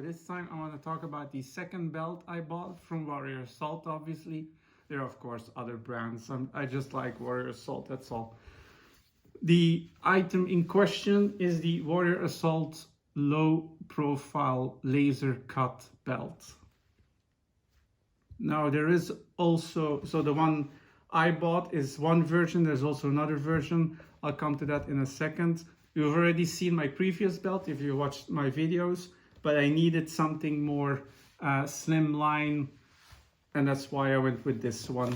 this time I want to talk about the second belt I bought from Warrior Assault, obviously. There are, of course, other brands. I just like Warrior Assault, that's all. The item in question is the Warrior Assault low profile laser cut belt. Now there is also, so the one I bought is one version, there's also another version. I'll come to that in a second. You've already seen my previous belt if you watched my videos, but I needed something more slimline, and that's why I went with this one.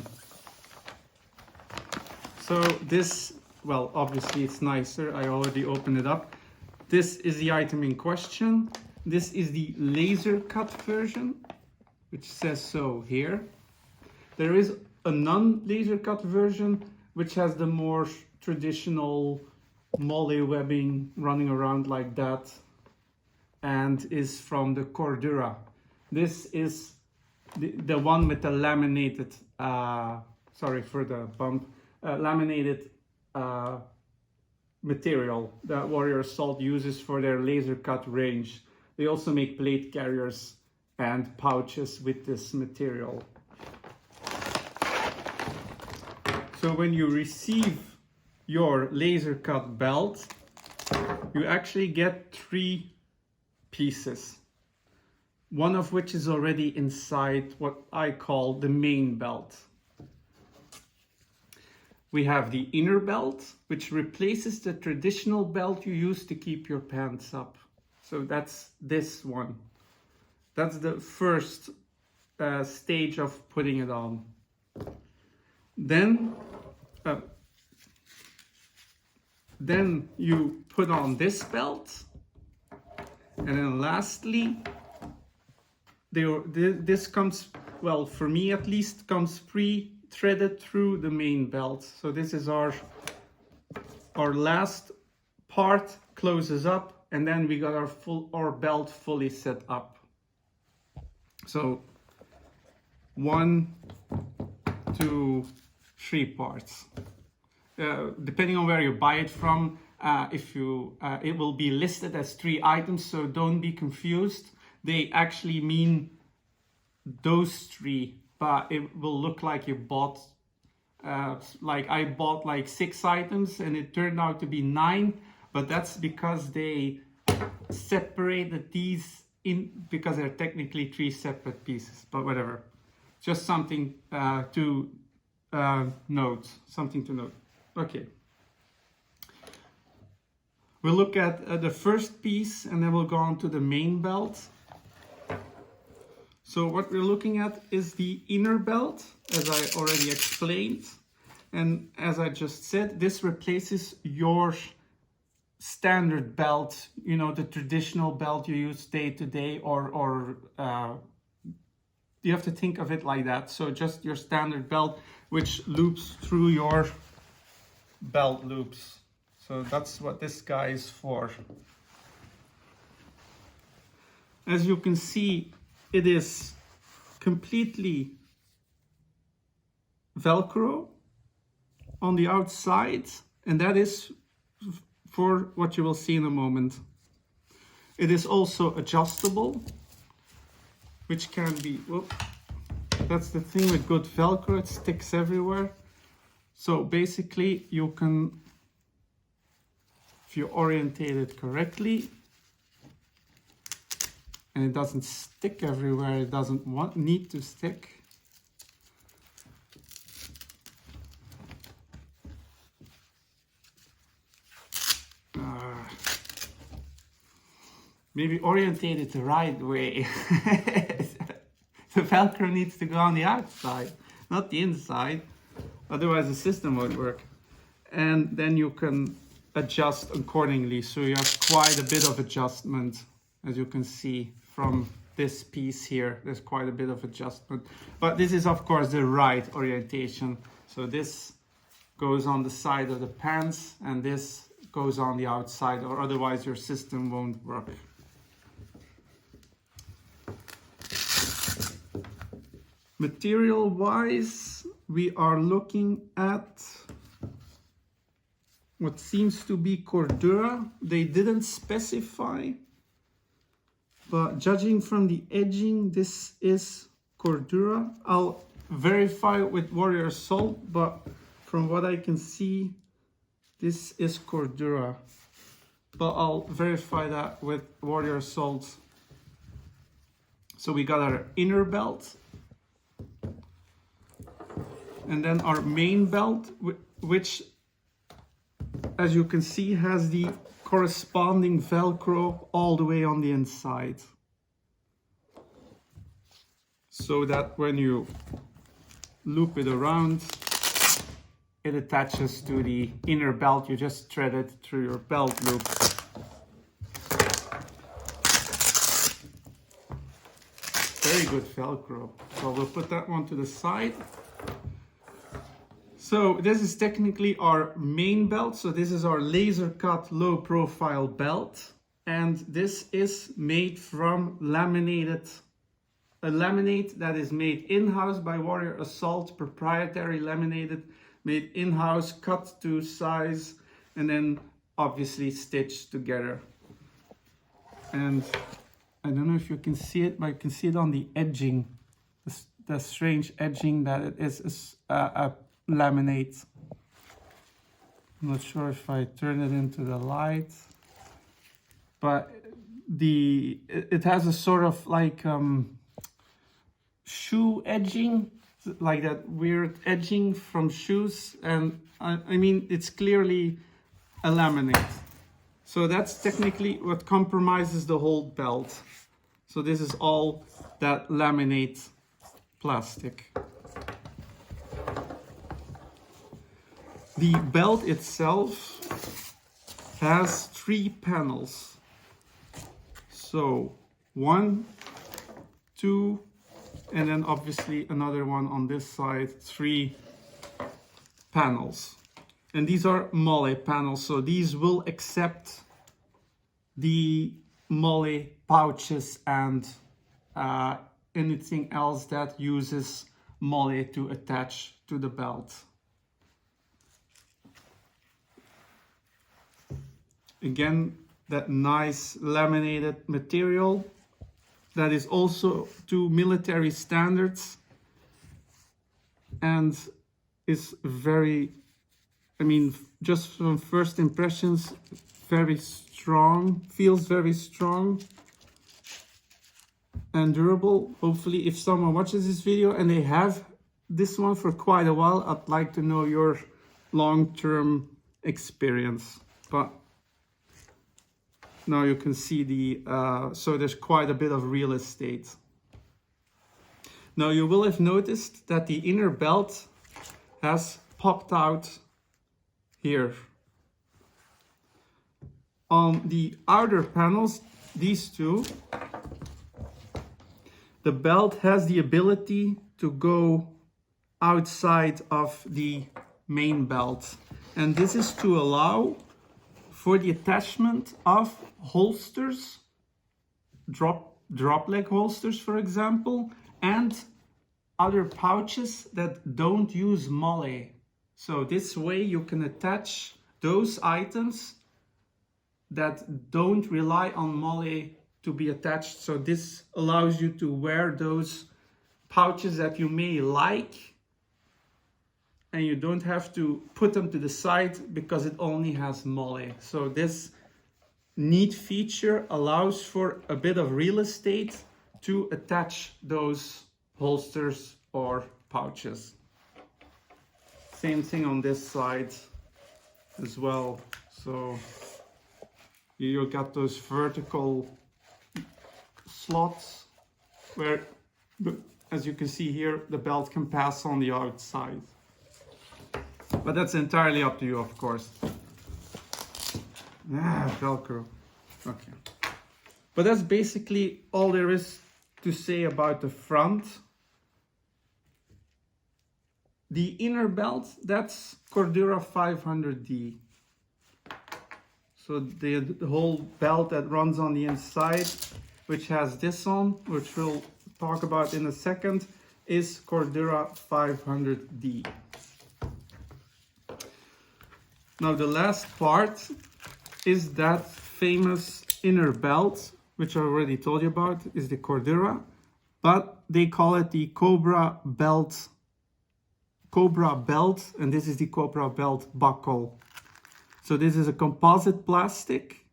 So this, well, obviously it's nicer. I already opened it up. This is the item in question. This is the laser cut version, which says so here. There is a non-laser cut version, which has the more traditional molly webbing running around like that, and is from the Cobra. This is the one with the laminated, sorry for the bump, laminated material that Warrior Assault uses for their laser cut range. They also make plate carriers and pouches with this material. So when you receive your laser cut belt, you actually get 3 pieces, one of which is already inside what I call the main belt. We have the inner belt, which replaces the traditional belt you use to keep your pants up. So that's this one. That's the first stage of putting it on. Then you put on this belt, and then lastly, this comes, well, for me at least, comes pre-threaded through the main belt. So this is our last part, closes up, and then we got our belt fully set up. So 1, 2, 3 parts. Depending on where you buy it from, it will be listed as 3 items, so don't be confused. They actually mean those 3, but it will look like you bought, like I bought like 6 items and it turned out to be 9, but that's because they separated these in, because they're technically 3 separate pieces, but whatever. Just something to note, something to note. Okay. We'll look at the first piece and then we'll go on to the main belt. So what we're looking at is the inner belt, as I already explained. And as I just said, this replaces your standard belt, you know, the traditional belt you use day to day, or you have to think of it like that. So just your standard belt, which loops through your belt loops. So that's what this guy is for. As you can see, it is completely Velcro on the outside, and that is for what you will see in a moment. It is also adjustable, which can be, whoop, that's the thing with good Velcro, it sticks everywhere. So basically you can, if you orientate it correctly, and it doesn't stick everywhere, it doesn't need to stick. Maybe orientate it the right way. The Velcro needs to go on the outside, not the inside. Otherwise the system won't work. And then you can adjust accordingly. So you have quite a bit of adjustment, as you can see from this piece here. There's quite a bit of adjustment. But this is of course the right orientation. So this goes on the side of the pants and this goes on the outside, or otherwise your system won't work. Material wise, we are looking at what seems to be Cordura. They didn't specify, but judging from the edging, this is Cordura. I'll verify with Warrior Assault, but from what I can see, this is Cordura. But I'll verify that with Warrior Assault. So we got our inner belt. And then our main belt, which, as you can see, has the corresponding Velcro all the way on the inside. So that when you loop it around, it attaches to the inner belt. You just thread it through your belt loop. Very good Velcro. So we'll put that one to the side. So this is technically our main belt. So this is our laser cut low profile belt. And this is made from a laminate that is made in-house by Warrior Assault, proprietary laminated, made in-house, cut to size, and then obviously stitched together. And I don't know if you can see it, but you can see it on the edging, the strange edging that it is a laminate. I'm not sure if I turn it into the light, but it has a sort of like shoe edging, like that weird edging from shoes, and I mean it's clearly a laminate. So that's technically what compromises the whole belt. So this is all that laminate plastic. The belt itself has 3 panels. So 1, 2, and then obviously another one on this side, 3 panels. And these are molle panels, so these will accept the molle pouches and anything else that uses molle to attach to the belt. Again, that nice laminated material that is also to military standards and is very, I mean, just from first impressions, very strong, feels very strong and durable. Hopefully, if someone watches this video and they have this one for quite a while, I'd like to know your long-term experience. But now you can see so there's quite a bit of real estate. Now you will have noticed that the inner belt has popped out here. On the outer panels, these two, the belt has the ability to go outside of the main belt. And this is to allow for the attachment of holsters, drop leg holsters, for example, and other pouches that don't use molle. So this way you can attach those items that don't rely on molle to be attached. So this allows you to wear those pouches that you may like, and you don't have to put them to the side because it only has molle. So this neat feature allows for a bit of real estate to attach those holsters or pouches. Same thing on this side as well. So you got those vertical slots where, as you can see here, the belt can pass on the outside. But that's entirely up to you, of course. Velcro. Okay. But that's basically all there is to say about the front. The inner belt, that's Cordura 500D. So the whole belt that runs on the inside, which has this on, which we'll talk about in a second, is Cordura 500D. Now the last part is that famous inner belt, which I already told you about, is the Cordura, but they call it the Cobra belt, and this is the Cobra belt buckle. So this is a composite plastic,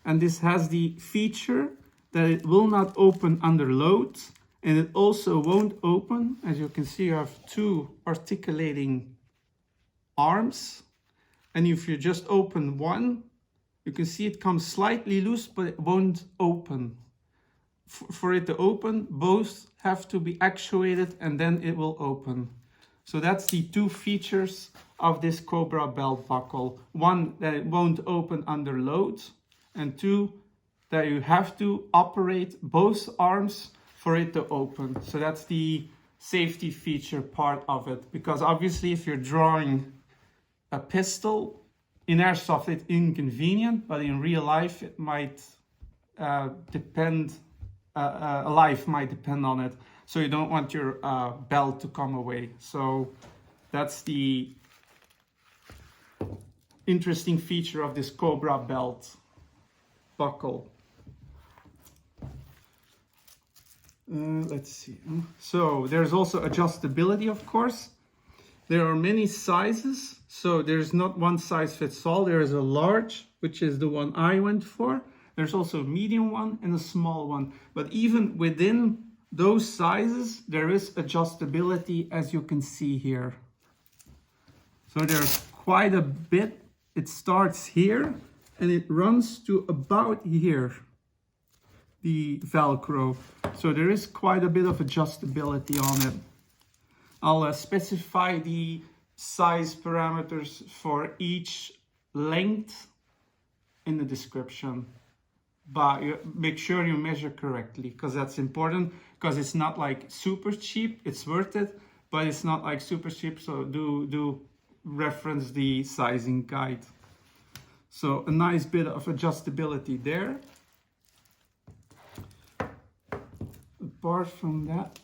and this has the feature that it will not open under load, and it also won't open. As you can see, you have two articulating arms, and if you just open one, you can see it comes slightly loose, but it won't open. For it to open, both have to be actuated, and then it will open. So that's the two features of this Cobra belt buckle. One, that it won't open under load, and two, that you have to operate both arms for it to open. So that's the safety feature part of it, because obviously if you're drawing a pistol, in Airsoft it's inconvenient, but in real life it might depend, a life might depend on it. So you don't want your belt to come away. So that's the interesting feature of this Cobra belt buckle. Let's see. So there's also adjustability, of course. There are many sizes, so there's not one size fits all. There is a large, which is the one I went for. There's also a medium one and a small one. But even within those sizes, there is adjustability, as you can see here. So there's quite a bit. It starts here and it runs to about here, the Velcro. So there is quite a bit of adjustability on it. I'll specify the size parameters for each length in the description, but make sure you measure correctly, because that's important, because it's not like super cheap. It's worth it, but it's not like super cheap, so do reference the sizing guide. So a nice bit of adjustability there. Apart from that,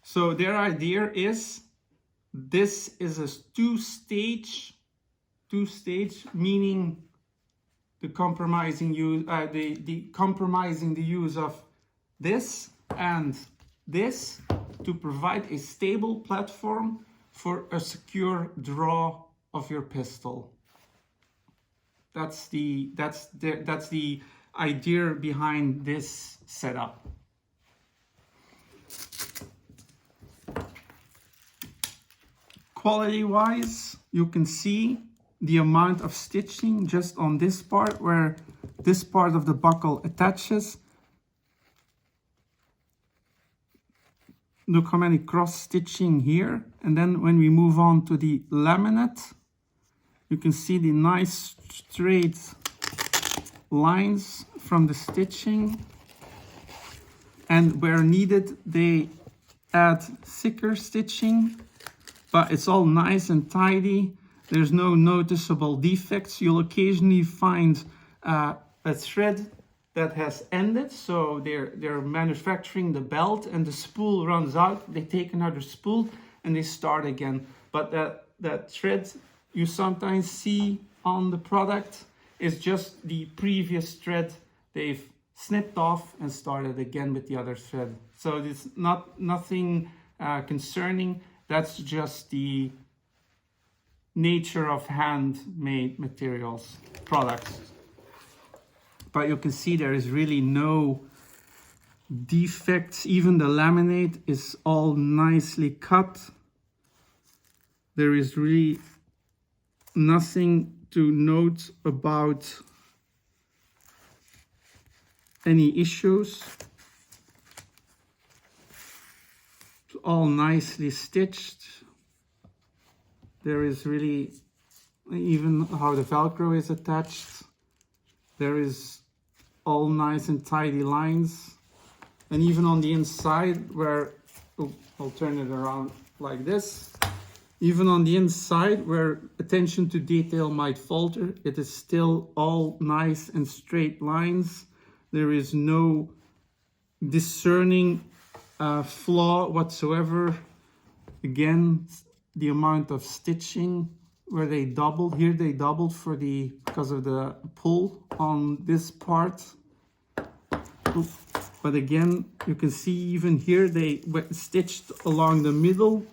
so their idea is, this is a two-stage, meaning the compromising use, compromising the use of this and this to provide a stable platform for a secure draw of your pistol. That's the idea behind this setup. Quality wise, you can see the amount of stitching just on this part, where this part of the buckle attaches. Look how many cross stitching here. And then when we move on to the laminate, you can see the nice straight lines from the stitching. And where needed, they add thicker stitching, but it's all nice and tidy. There's no noticeable defects. You'll occasionally find a thread that has ended, so they're manufacturing the belt and the spool runs out. They take another spool and they start again. But that thread you sometimes see on the product is just the previous thread they've snipped off and started again with the other thread. So it's nothing concerning. That's just the nature of handmade materials, products. But you can see there is really no defects. Even the laminate is all nicely cut. There is really nothing to note about any issues. It's all nicely stitched. There is really, even how the Velcro is attached, there is all nice and tidy lines. And even on the inside where, I'll turn it around like this. Even on the inside where attention to detail might falter, it is still all nice and straight lines. There is no discerning flaw whatsoever. Again, the amount of stitching where they doubled. Here they doubled for because of the pull on this part. Oop. But again, you can see even here they stitched along the middle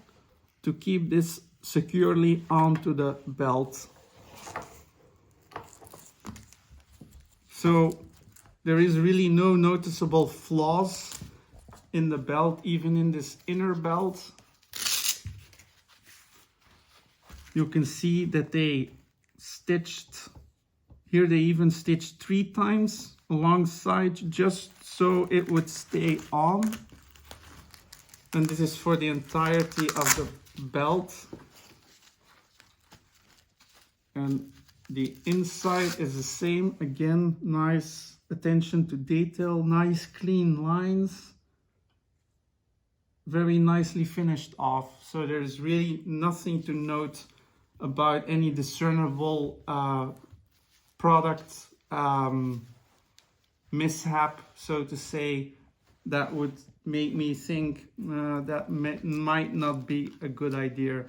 to keep this securely onto the belt. So there is really no noticeable flaws in the belt, even in this inner belt. You can see that they stitched, here they even stitched 3 times alongside just so it would stay on. And this is for the entirety of the belt. And the inside is the same. Again, nice attention to detail, nice clean lines. Very nicely finished off. So there's really nothing to note about any discernible product mishap, so to say, that would make me think that might not be a good idea.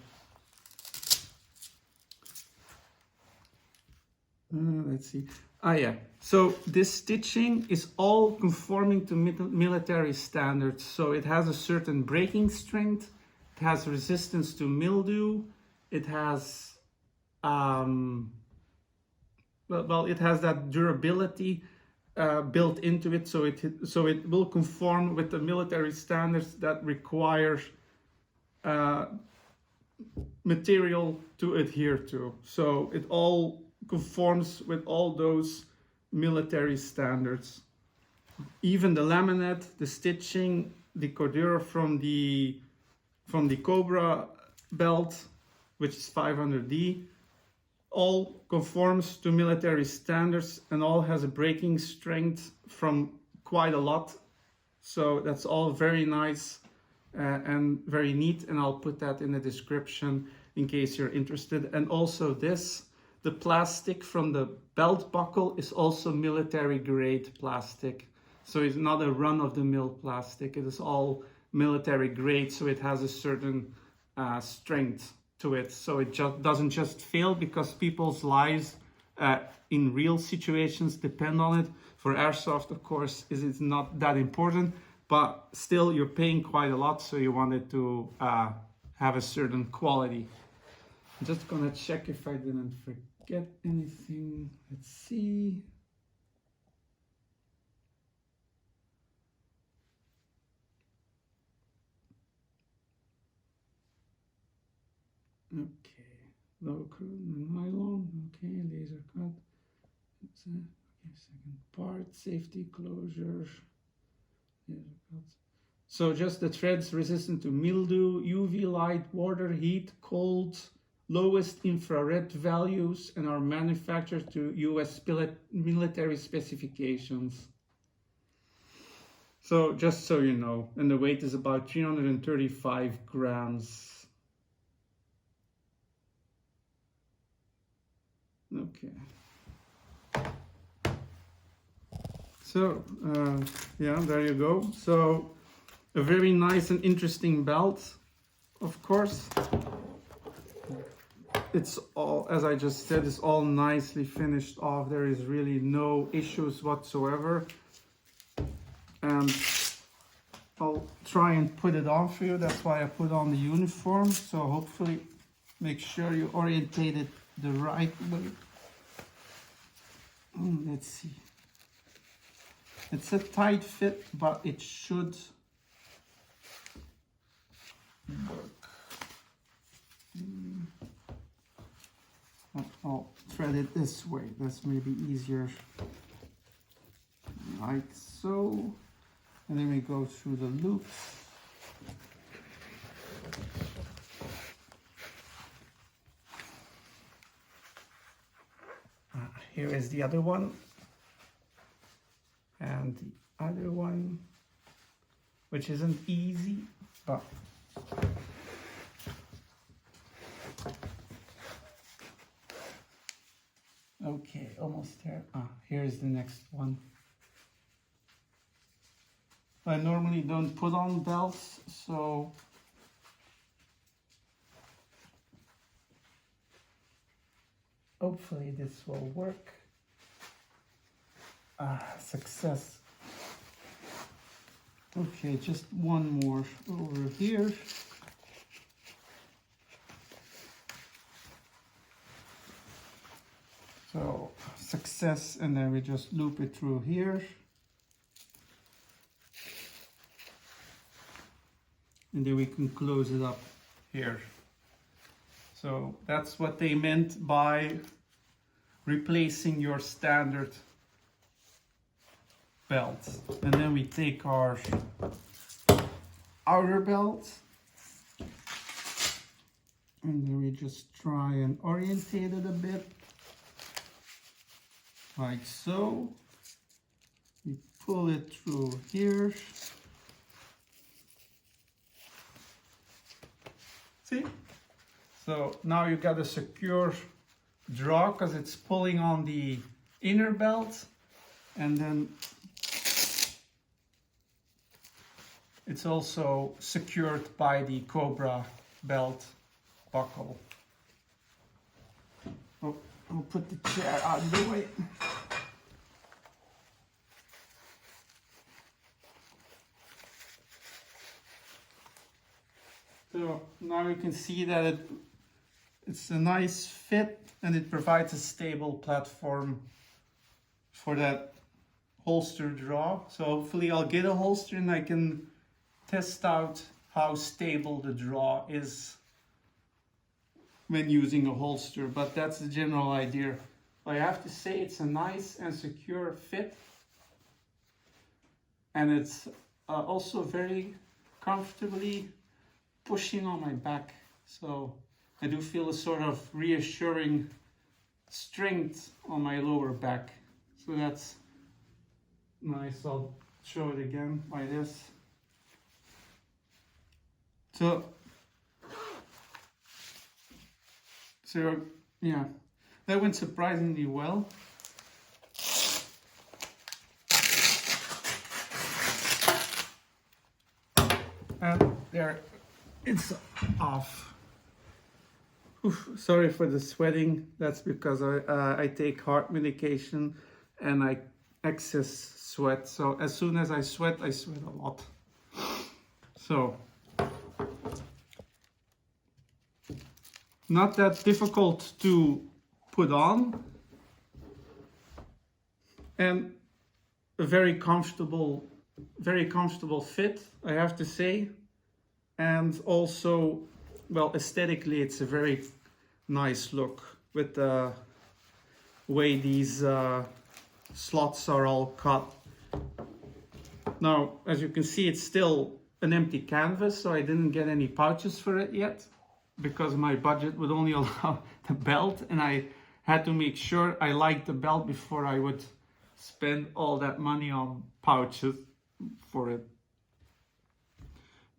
Let's see. Yeah. So this stitching is all conforming to military standards. So it has a certain breaking strength. It has resistance to mildew. It has, it has that durability built into it. So it will conform with the military standards that require material to adhere to. So it all conforms with all those military standards. Even the laminate, the stitching, the cordura from the Cobra belt, which is 500D, all conforms to military standards and all has a breaking strength from quite a lot. So that's all very nice and very neat, and I'll put that in the description in case you're interested. And also this, the plastic from the belt buckle is also military grade plastic. So it's not a run-of-the-mill plastic. It is all military grade, so it has a certain strength to it. So it just doesn't just fail because people's lives in real situations depend on it. For Airsoft, of course, it's not that important, but still you're paying quite a lot, so you want it to have a certain quality. I'm just gonna check if I didn't forget anything. Let's see. Okay, low nylon, okay, laser cut. It's okay, second part, safety closure, laser cuts. So just the threads resistant to mildew, UV light, water, heat, cold, lowest infrared values, and are manufactured to US military specifications. So just so you know, and the weight is about 335 grams. Okay. So, yeah, there you go. So, a very nice and interesting belt, of course. It's all, as I just said, it's all nicely finished off. There is really no issues whatsoever. And I'll try and put it on for you. That's why I put on the uniform. So hopefully make sure you orientate it the right way. Let's see. It's a tight fit, but it should work. I'll thread it this way. That's maybe easier. Like so. And then we go through the loops. Here is the other one. And the other one, which isn't easy, but okay, almost there. Here's the next one. I normally don't put on belts, so Hopefully this will work. Success. Okay, just one more over here. So success, and then we just loop it through here. And then we can close it up here. So that's what they meant by replacing your standard belt. And then we take our outer belt, and then we just try and orientate it a bit, like so. We pull it through here. See? So now you got a secure draw because it's pulling on the inner belt, and then it's also secured by the Cobra belt buckle. Oh, I'll put the chair out of the way. So now you can see that it's a nice fit, and it provides a stable platform for that holster draw. So hopefully I'll get a holster and I can test out how stable the draw is when using a holster, but that's the general idea. I have to say it's a nice and secure fit, and it's also very comfortably pushing on my back, so I do feel a sort of reassuring strength on my lower back, so that's nice. I'll show it again like this. So yeah, that went surprisingly well. And there, it's off. Oof, sorry for the sweating. That's because I take heart medication and I excess sweat. So as soon as I sweat a lot. So not that difficult to put on, and a very comfortable fit, I have to say. And also, well, aesthetically it's a very nice look with the way these slots are all cut. Now, as you can see, it's still an empty canvas, so I didn't get any pouches for it yet, because my budget would only allow the belt, and I had to make sure I liked the belt before I would spend all that money on pouches for it.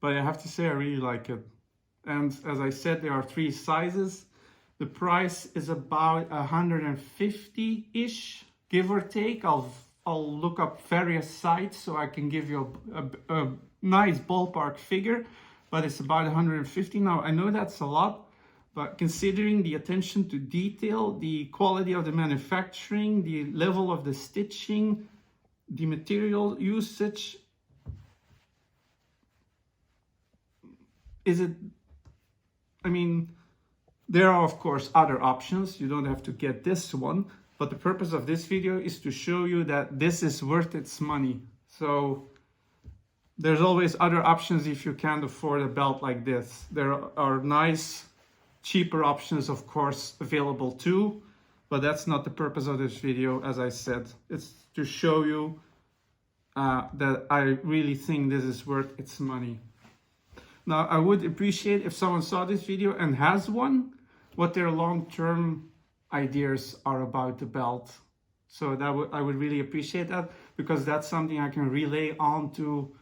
But I have to say I really like it. And as I said, there are 3 sizes. The price is about 150-ish, give or take. I'll look up various sites so I can give you a nice ballpark figure, but it's about 150. Now, I know that's a lot, but considering the attention to detail, the quality of the manufacturing, the level of the stitching, the material usage, I mean, there are of course other options. You don't have to get this one, but the purpose of this video is to show you that this is worth its money. So there's always other options if you can't afford a belt like this. There are nice, cheaper options, of course, available too, but that's not the purpose of this video. As I said, it's to show you that I really think this is worth its money. Now, I would appreciate if someone saw this video and has one, what their long-term ideas are about the belt. So I would really appreciate that, because that's something I can relay on to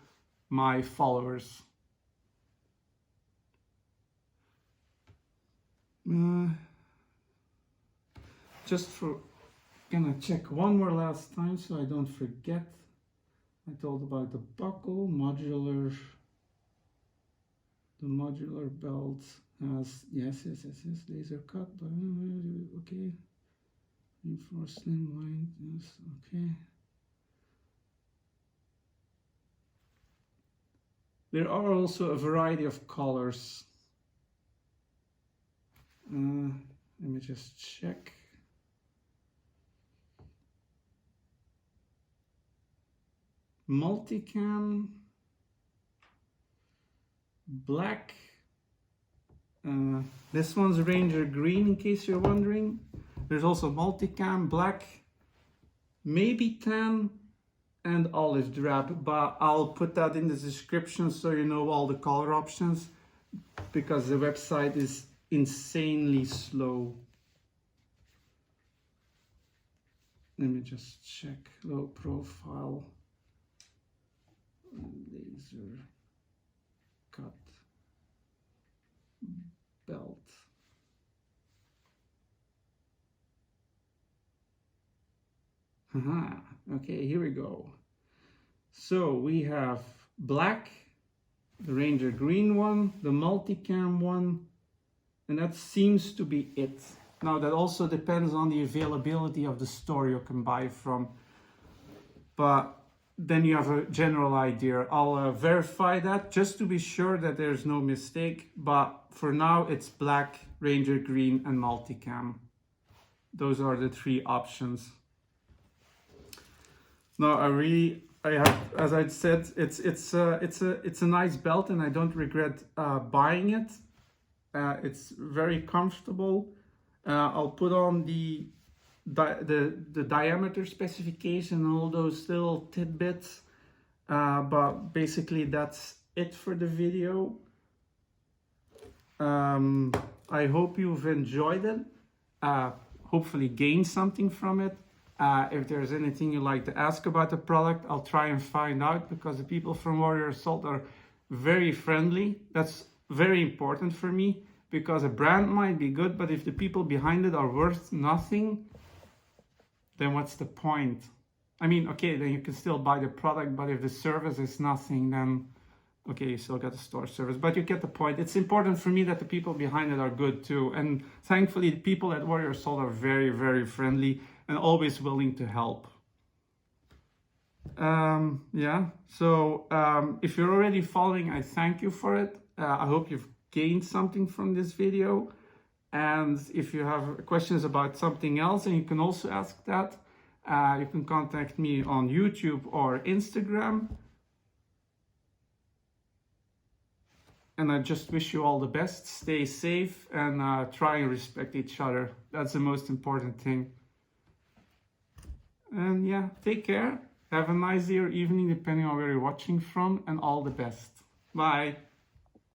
my followers. Gonna check one more last time so I don't forget. I told about the buckle, modular. The modular belt has, yes, laser cut, okay. For slimline, yes, okay. There are also a variety of colors. Let me just check. Multicam, black. This one's Ranger green, in case you're wondering. There's also multicam, black, maybe tan, and olive drab, but I'll put that in the description so you know all the color options, because the website is insanely slow. Let me just check. Low profile, laser cut belt. Okay, here we go. So we have black, the Ranger green one, the multicam one, and that seems to be it. Now that also depends on the availability of the store you can buy from, but then you have a general idea. I'll verify that just to be sure that there's no mistake, but for now it's black, Ranger green, and multicam. Those are the three options. No, I have, as I said, it's a nice belt, and I don't regret buying it. It's very comfortable. I'll put on the diameter specification and all those little tidbits, but basically that's it for the video. I hope you've enjoyed it. Hopefully gained something from it. If there's anything you'd like to ask about the product, I'll try and find out, because the people from Warrior Assault are very friendly. That's very important for me, because a brand might be good, but if the people behind it are worth nothing, then what's the point? I mean, okay, then you can still buy the product, but if the service is nothing, then okay, you still got the store service, but you get the point. It's important for me that the people behind it are good too. And thankfully, the people at Warrior Assault are very, very friendly and always willing to help. Yeah, so if you're already following, I thank you for it. I hope you've gained something from this video. And if you have questions about something else, and you can also ask that, you can contact me on YouTube or Instagram. And I just wish you all the best. Stay safe and try and respect each other. That's the most important thing. And yeah, take care. Have a nice day or evening, depending on where you're watching from, and all the best. Bye.